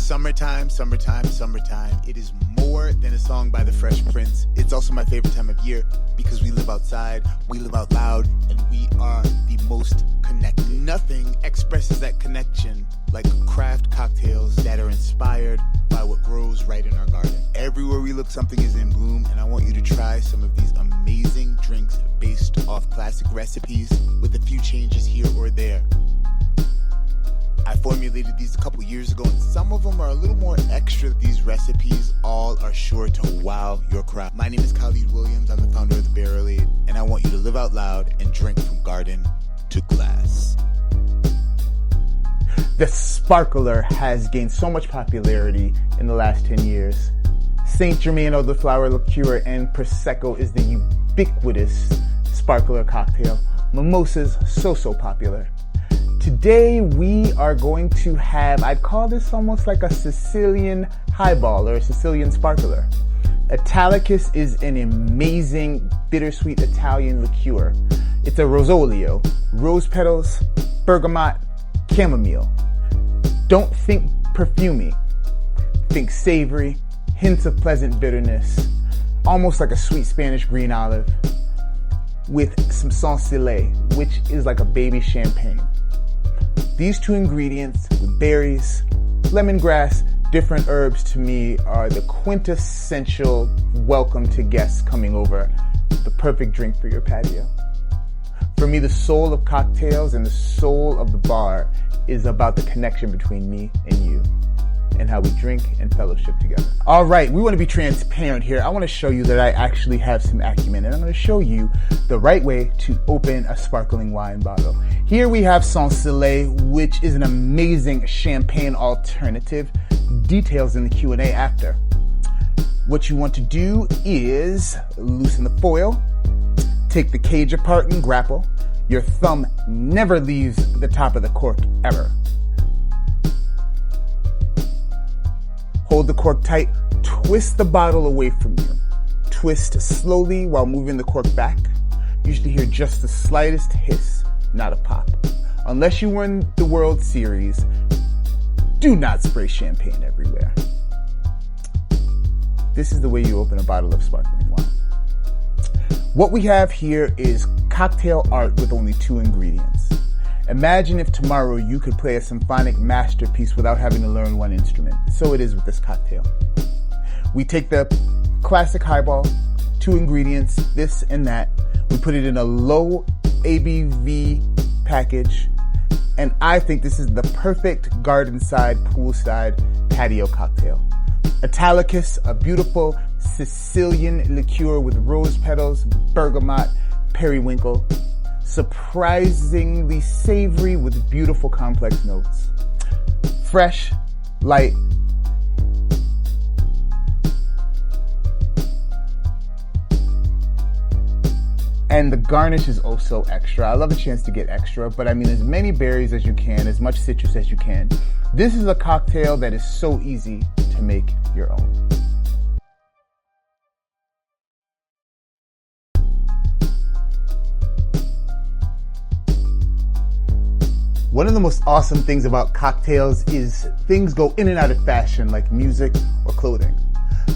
Summertime, summertime, summertime. It is more than a song by the Fresh Prince. It's also my favorite time of year because we live outside, we live out loud, and we are the most connected. Nothing expresses that connection like craft cocktails that are inspired by what grows right in our garden. Everywhere we look, something is in bloom, and I want you to try some of these amazing drinks based off classic recipes with a few changes here or there. I formulated these a couple years ago, and some of them are a little more extra. These recipes all are sure to wow your crowd. My name is Khalid Williams. I'm the founder of The Barrelade, and I want you to live out loud and drink from garden to glass. The Sparkler has gained so much popularity in the last 10 years. Saint Germain eau de flower liqueur and Prosecco is the ubiquitous sparkler cocktail. Mimosa's so popular. Today we are going to have, I'd call this almost like a Sicilian highball or a Sicilian Sparkler. Italicus is an amazing bittersweet Italian liqueur. It's a rosolio, rose petals, bergamot, chamomile. Don't think perfumey. Think savory, hints of pleasant bitterness, almost like a sweet Spanish green olive, with some sansevieria, which is like a baby champagne. These two ingredients with berries, lemongrass, different herbs to me are the quintessential welcome to guests coming over, the perfect drink for your patio. For me, the soul of cocktails and the soul of the bar is about the connection between me and you and how we drink and fellowship together. All right, we want to be transparent here. I want to show you that I actually have some acumen, and I'm going to show you the right way to open a sparkling wine bottle. Here we have sansevieria, which is an amazing champagne alternative. Details in the Q&A after. What you want to do is loosen the foil, take the cage apart and grapple. Your thumb never leaves the top of the cork, ever. Hold the cork tight, twist the bottle away from you. Twist slowly while moving the cork back. You should hear just the slightest hiss, not a pop. Unless you win the World Series, do not spray champagne everywhere. This is the way you open a bottle of sparkling wine. What we have here is cocktail art with only 2 ingredients. Imagine if tomorrow you could play a symphonic masterpiece without having to learn one instrument. So it is with this cocktail. We take the classic highball, 2 ingredients, this and that. We put it in a low ABV package. And I think this is the perfect garden side, poolside, patio cocktail. Italicus, a beautiful Sicilian liqueur with rose petals, bergamot, periwinkle. Surprisingly savory with beautiful complex notes. Fresh, light, and the garnish is also extra. I love a chance to get extra, but I mean as many berries as you can, as much citrus as you can. This is a cocktail that is so easy to make your own. One of the most awesome things about cocktails is things go in and out of fashion like music or clothing.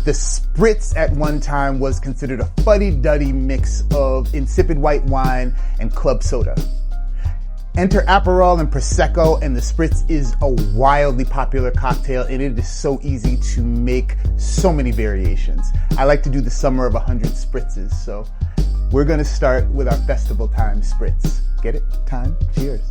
The Spritz at one time was considered a fuddy-duddy mix of insipid white wine and club soda. Enter Aperol and Prosecco, and the Spritz is a wildly popular cocktail, and it is so easy to make so many variations. I like to do the summer of 100 Spritzes, so we're going to start with our festival time Spritz. Get it? Time? Cheers.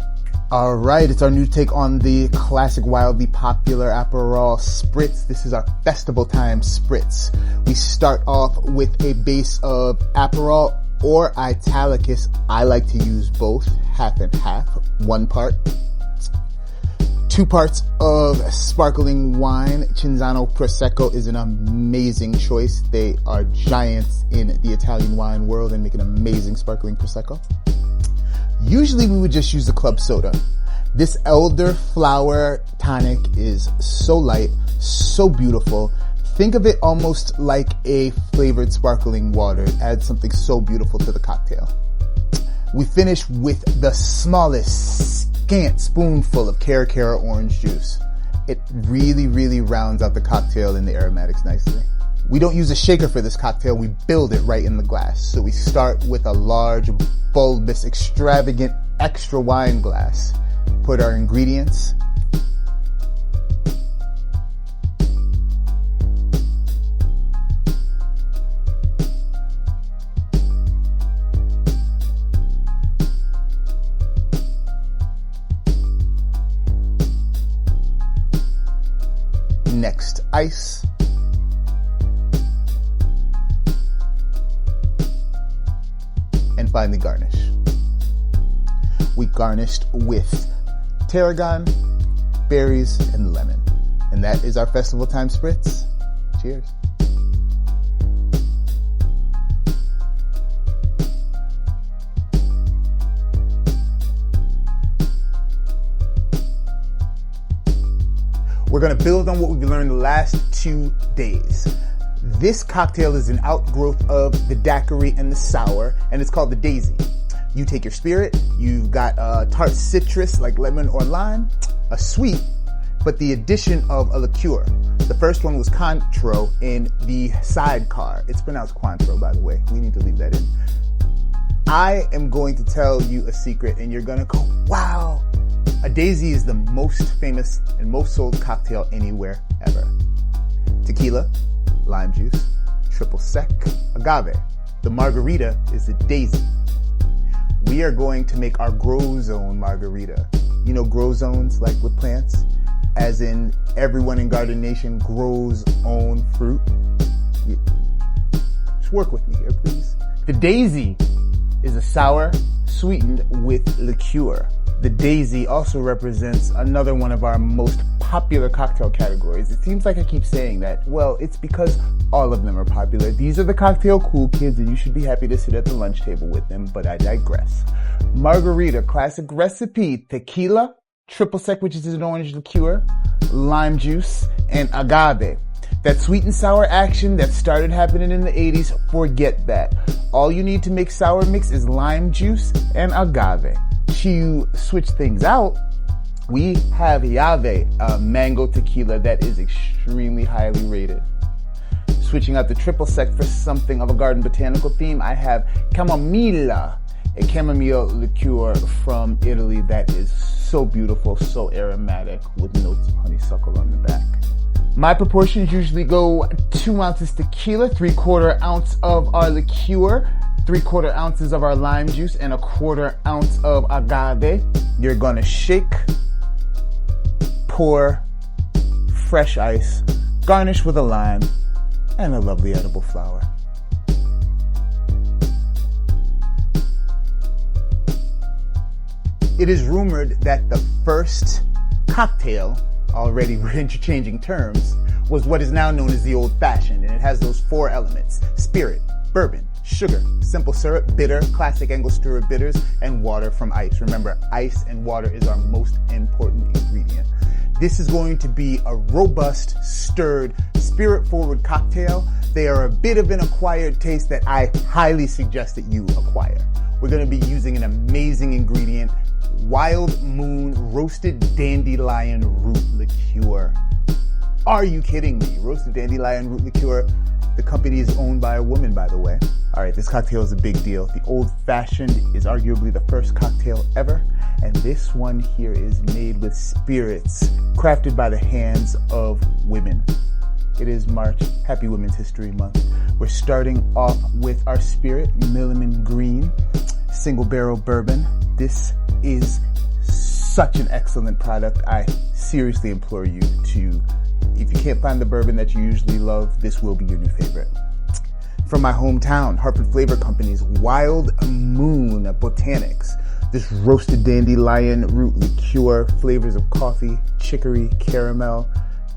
All right, it's our new take on the classic, wildly popular Aperol Spritz. This is our festival time Spritz. We start off with a base of Aperol or Italicus. I like to use both, half and half. 1 part. 2 parts of sparkling wine. Cinzano Prosecco is an amazing choice. They are giants in the Italian wine world and make an amazing sparkling Prosecco. Usually we would just use the club soda. This elderflower tonic is so light, so beautiful. Think of it almost like a flavored sparkling water. It adds something so beautiful to the cocktail. We finish with the smallest, scant spoonful of Cara orange juice. It really, really rounds out the cocktail and the aromatics nicely. We don't use a shaker for this cocktail, we build it right in the glass. So we start with a large, bulbous, extravagant, extra wine glass. Put our ingredients. Next, ice. And finally, garnish. We garnished with tarragon, berries, and lemon. And that is our festival Thyme Spritz. Cheers. We're going to build on what we've learned the last 2 days. This cocktail is an outgrowth of the daiquiri and the sour, and it's called the daisy. You take your spirit, you've got a tart citrus like lemon or lime, a sweet, but the addition of a liqueur. The first one was Cointreau in the sidecar. It's pronounced Cointreau, by the way. We need to leave that in. I am going to tell you a secret, and you're going to go, wow. A daisy is the most famous and most sold cocktail anywhere ever. Tequila, lime juice, triple sec, agave. The margarita is a daisy. We are going to make our grow zone margarita. You know grow zones like with plants? As in everyone in Garden Nation grows own fruit. Just work with me here, please. The daisy is a sour sweetened with liqueur. The daisy also represents another one of our most popular cocktail categories. It seems like I keep saying that. Well, it's because all of them are popular. These are the cocktail cool kids, and you should be happy to sit at the lunch table with them, but I digress. Margarita, classic recipe, tequila, triple sec, which is an orange liqueur, lime juice, and agave. That sweet and sour action that started happening in the 80s, forget that. All you need to make sour mix is lime juice and agave. To switch things out, we have Yave, a mango tequila that is extremely highly rated. Switching out the triple sec for something of a garden botanical theme, I have Camomilla, a chamomile liqueur from Italy that is so beautiful, so aromatic with notes of honeysuckle on the back. My proportions usually go 2 ounces tequila, 3/4 ounce of our liqueur, 3/4 ounces of our lime juice, and 1/4 ounce of agave. You're gonna shake, pour, fresh ice, garnish with a lime, and a lovely edible flower. It is rumored that the first cocktail, already we're interchanging terms, was what is now known as the old fashioned, and it has those 4 elements: spirit, bourbon, sugar, simple syrup, bitter, classic Angostura bitters, and water from ice. Remember, ice and water is our most important ingredient. This is going to be a robust, stirred, spirit-forward cocktail. They are a bit of an acquired taste that I highly suggest that you acquire. We're going to be using an amazing ingredient, Wild Moon Roasted Dandelion Root Liqueur. Are you kidding me? Roasted Dandelion Root Liqueur. The company is owned by a woman, by the way. All right, this cocktail is a big deal. The Old Fashioned is arguably the first cocktail ever, and this one here is made with spirits crafted by the hands of women. It is March, Happy Women's History Month. We're starting off with our spirit, Milliman Green, single barrel bourbon. This is such an excellent product. I seriously implore you to, if you can't find the bourbon that you usually love, this will be your new favorite. From my hometown, Hartford Flavor Company's Wild Moon Botanics. This roasted dandelion root liqueur, flavors of coffee, chicory, caramel.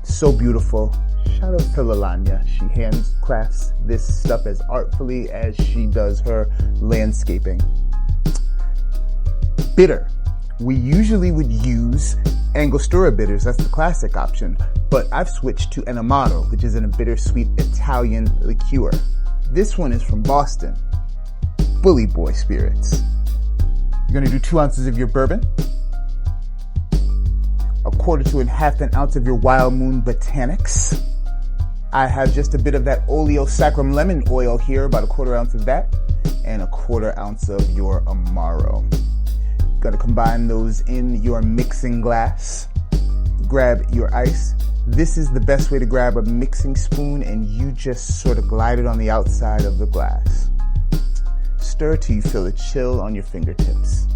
So beautiful. Shout out to Lalanya. She handcrafts this stuff as artfully as she does her landscaping. Bitter. We usually would use Angostura bitters, that's the classic option, but I've switched to an Amaro, which is a bittersweet Italian liqueur. This one is from Boston, Bully Boy Spirits. You're going to do 2 ounces of your bourbon, 1/4 to 1/2 an ounce of your Wild Moon Botanics. I have just a bit of that Oleo Sacrum lemon oil here, about 1/4 ounce of that, and 1/4 ounce of your Amaro. Gonna combine those in your mixing glass. Grab your ice. This is the best way to grab a mixing spoon, and you just sort of glide it on the outside of the glass. Stir till you feel it chill on your fingertips.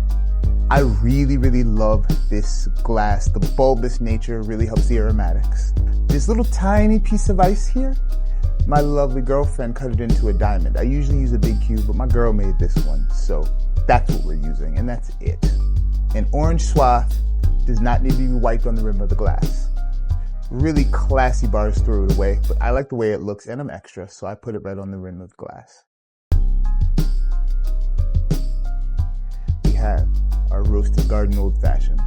I really love this glass. The bulbous nature really helps the aromatics. This little tiny piece of ice here, my lovely girlfriend cut it into a diamond. I usually use a big cube, but my girl made this one, so that's what we're using, and that's it. An orange swath does not need to be wiped on the rim of the glass. Really classy bars throw it away, but I like the way it looks, and I'm extra, so I put it right on the rim of the glass. We have our roasted garden old fashioned.